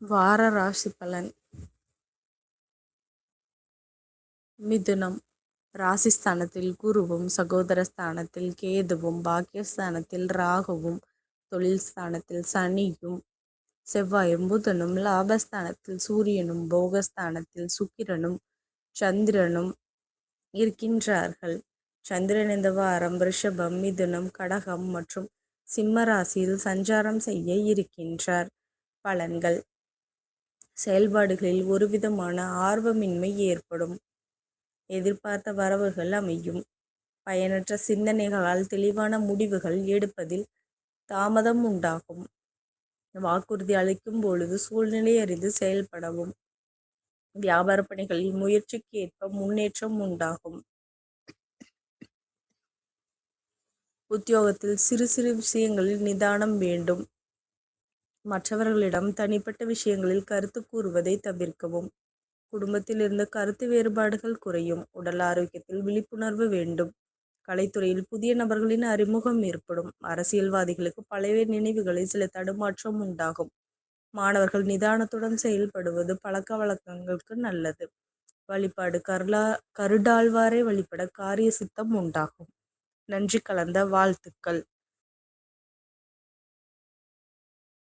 வார ராசி பலன். மிதுனம். ராசிஸ்தானத்தில் குருவும், சகோதர ஸ்தானத்தில் கேதுவும், பாக்கியஸ்தானத்தில் ராகுவும், தொழில் ஸ்தானத்தில் சனியும் செவ்வாயும், புதனும், லாபஸ்தானத்தில் சூரியனும், போகஸ்தானத்தில் சுக்கிரனும் சந்திரனும் இருக்கின்றார்கள். சந்திரன் இந்த வாரம் ரிஷபம், மிதுனம், கடகம் மற்றும் சிம்ம ராசியில் சஞ்சாரம் செய்ய இருக்கின்றார். பலன்கள். செயல்பாடுகளில் ஒருவிதமான ஆர்வமின்மை ஏற்படும். எதிர்பார்த்த வரவுகள் அமையும். பயனற்ற சிந்தனைகளால் தெளிவான முடிவுகள் எடுப்பதில் தாமதம் உண்டாகும். வாக்குறுதி அளிக்கும் பொழுது சூழ்நிலை அறிந்து செயல்படவும். வியாபார பணிகளில் முயற்சிக்கு ஏற்ப முன்னேற்றம் உண்டாகும். உத்தியோகத்தில் சிறு சிறு விஷயங்களில் நிதானம் வேண்டும். மற்றவர்களிடம் தனிப்பட்ட விஷயங்களில் கருத்து கூறுவதை தவிர்க்கவும். குடும்பத்தில் இருந்த கருத்து வேறுபாடுகள் குறையும். உடல் ஆரோக்கியத்தில் விழிப்புணர்வு வேண்டும். கலைத்துறையில் புதிய நபர்களின் அறிமுகம் ஏற்படும். அரசியல்வாதிகளுக்கு பழைய நினைவுகளில் சில தடுமாற்றம் உண்டாகும். மாணவர்கள் நிதானத்துடன் செயல்படுவது பழக்க வழக்கங்களுக்கு நல்லது. வழிபாடு. கருடாழ்வாரை வழிபட காரிய சித்தம் உண்டாகும். நன்றி கலந்த வாழ்த்துக்கள்.